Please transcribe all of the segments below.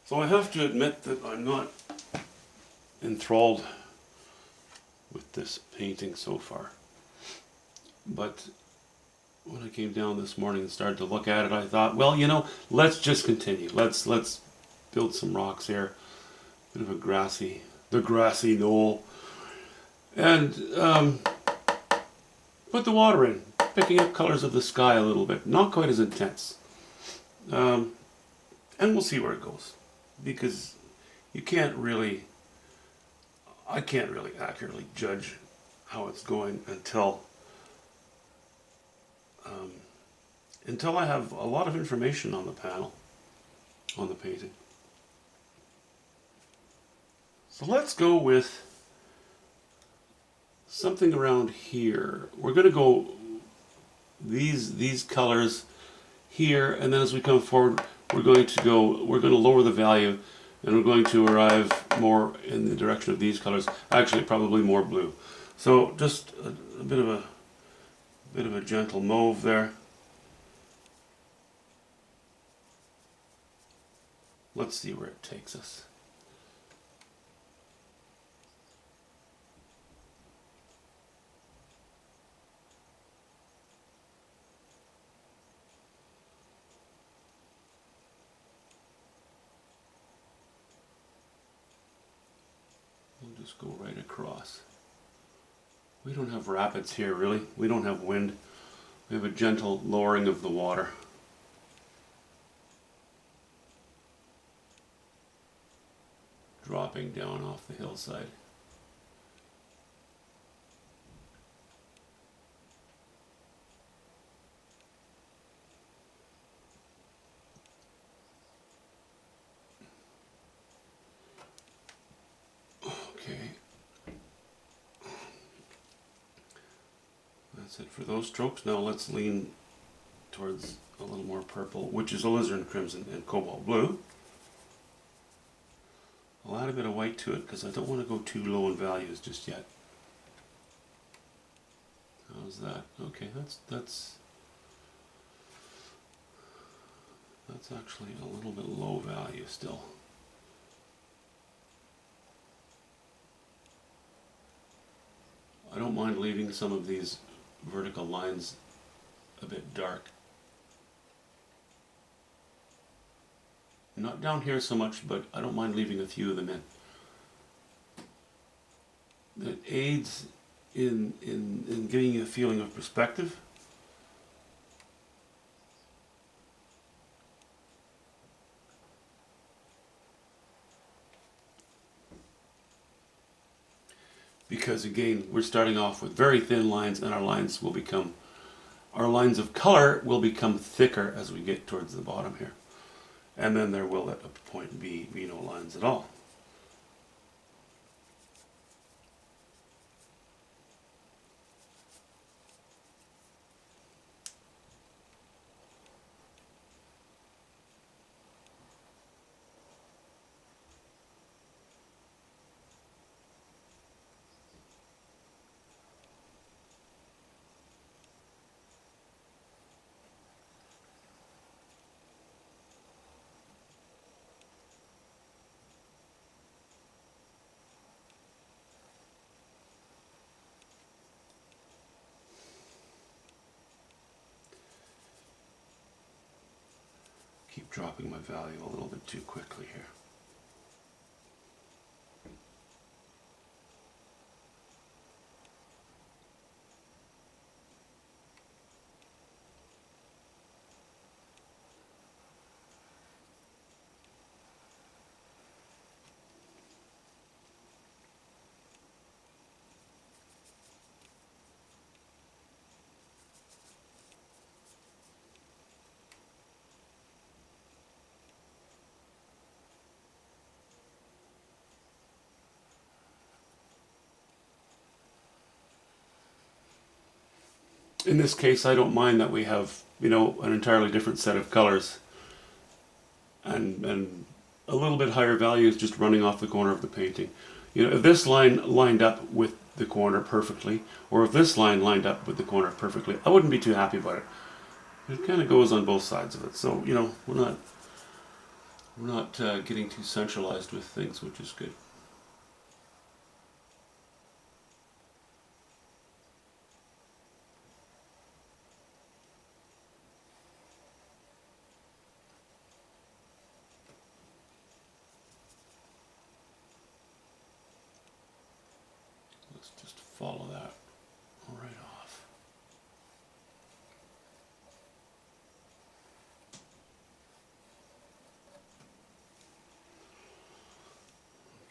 So I have to admit that I'm not enthralled with this painting so far. But when I came down this morning and started to look at it, I thought, well, let's just continue. Let's build some rocks here. Bit of the grassy knoll, and put the water in, picking up colors of the sky a little bit. Not quite as intense. And we'll see where it goes, because I can't really accurately judge how it's going until I have a lot of information on the panel, on the painting. So let's go with something around here. We're going to go these colors here, and then as we come forward, we're going to lower the value, and we're going to arrive more in the direction of these colors. Actually, probably more blue. So just a bit of a gentle mauve there. Let's see where it takes us. We'll just go right across. We don't have rapids here, really. We don't have wind. We have a gentle lowering of the water. Dropping down off the hillside. Okay. That's it for those strokes. Now let's lean towards a little more purple, which is alizarin crimson and cobalt blue. I'll add a bit of white to it because I don't want to go too low in values just yet. How's that? Okay, that's actually a little bit low value still. I don't mind leaving some of these vertical lines a bit dark. Not down here so much, but I don't mind leaving a few of them in. That aids in giving you a feeling of perspective. Because again, we're starting off with very thin lines, and our lines of color will become thicker as we get towards the bottom here. And then there will at a point be no lines at all. Keep dropping my value a little bit too quickly here. In this case, I don't mind that we have, an entirely different set of colors, and a little bit higher values just running off the corner of the painting. If this line lined up with the corner perfectly, or if this line lined up with the corner perfectly, I wouldn't be too happy about it. It kind of goes on both sides of it. So, we're We're not getting too centralized with things, which is good. Let's just follow that right off.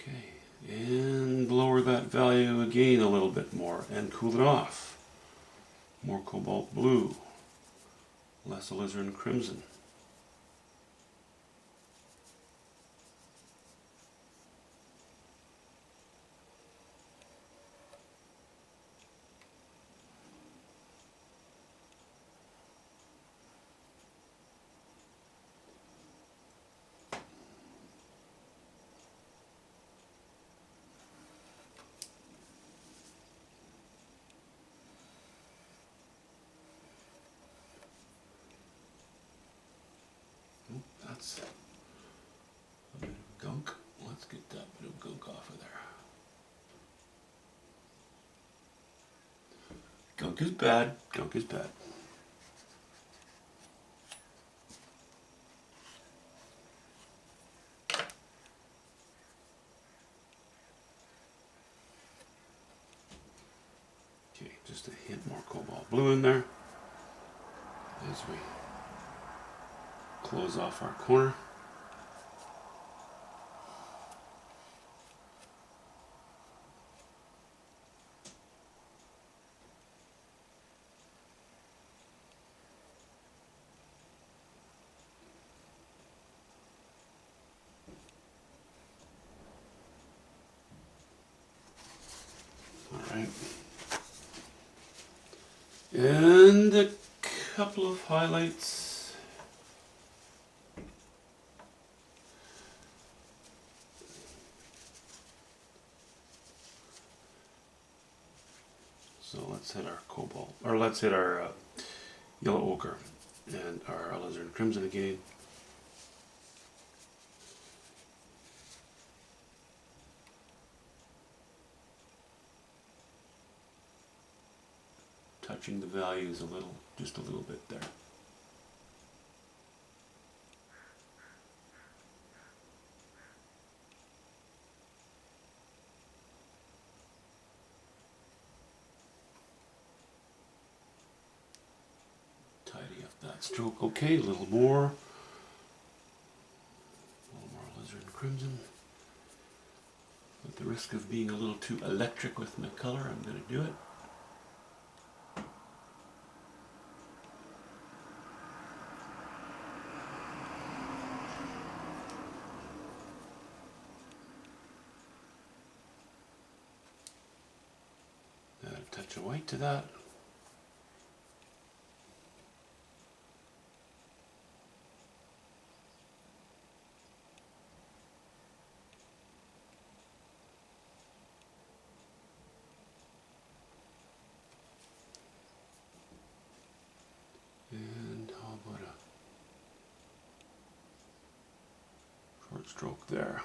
Okay, and lower that value again a little bit more and cool it off. More cobalt blue, less alizarin crimson. That's a bit of gunk. Let's get that bit of gunk off of there. Gunk is bad. Gunk is bad. Okay, just a hint more cobalt blue in there as we close off our corner. Alright. And a couple of highlights. So let's hit our cobalt, or let's hit our yellow ochre and our alizarin crimson again. Touching the values a little, just a little bit there. Tidy up that stroke. Okay, a little more. A little more alizarin crimson. At the risk of being a little too electric with my color, I'm going to do it. Add a touch of white to that. And how about a short stroke there?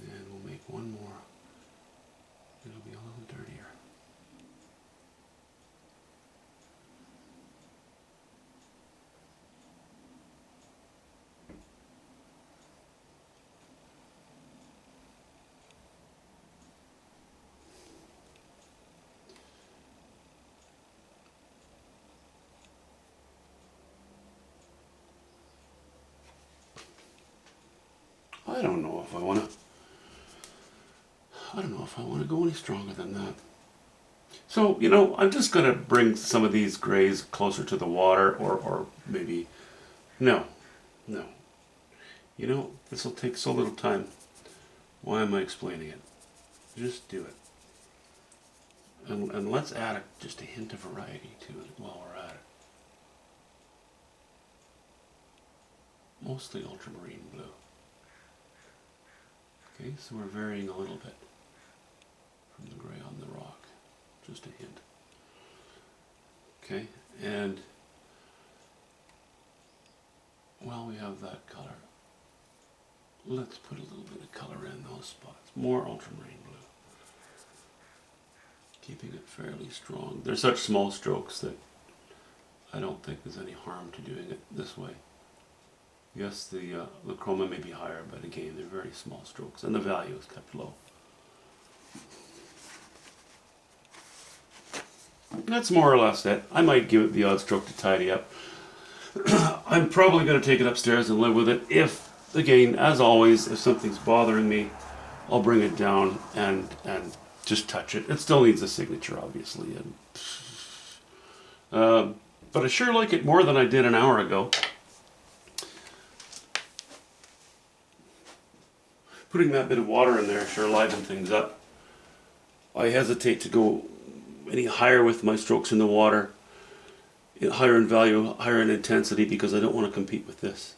And we'll make one more. It'll be a little dirtier. I don't know if I want to go any stronger than that. So, you know, I'm just going to bring some of these grays closer to the water, or maybe, no. You know, this will take so little time. Why am I explaining it? Just do it. And let's add just a hint of variety to it while we're at it. Mostly ultramarine blue. Okay, so we're varying a little bit from the gray on the rock. Just a hint. Okay, and well, we have that color. Let's put a little bit of color in those spots. More ultramarine blue. Keeping it fairly strong. They're such small strokes that I don't think there's any harm to doing it this way. Yes, the chroma may be higher, but again, they're very small strokes, and the value is kept low. That's more or less it. I might give it the odd stroke to tidy up. I'm probably going to take it upstairs and live with it. If, again, as always, if something's bothering me, I'll bring it down and just touch it. It still needs a signature, obviously. But I sure like it more than I did an hour ago. Putting that bit of water in there sure livened things up. I hesitate to go any higher with my strokes in the water, higher in value, higher in intensity, because I don't want to compete with this.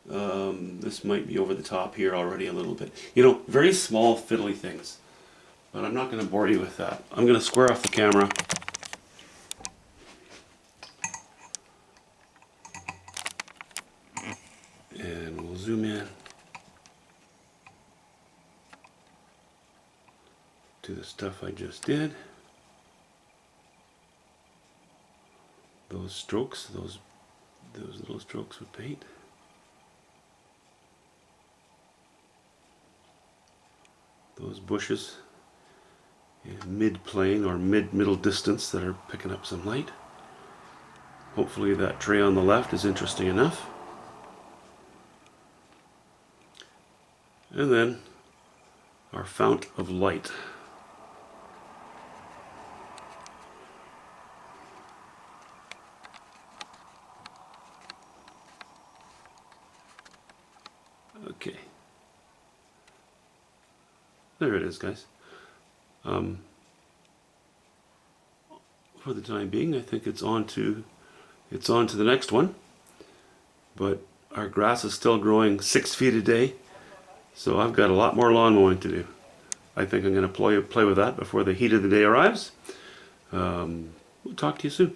This might be over the top here already a little bit. You know, very small fiddly things, but I'm not going to bore you with that. I'm going to square off the camera. And we'll zoom in to the stuff I just did. Those strokes, those little strokes of paint. Those bushes in mid-plane or middle distance that are picking up some light. Hopefully that tree on the left is interesting enough. And then our fount of light. Okay. There it is, guys. For the time being, I think it's on to the next one. But our grass is still growing 6 feet a day, so I've got a lot more lawn mowing to do. I think I'm going to play with that before the heat of the day arrives. We'll talk to you soon.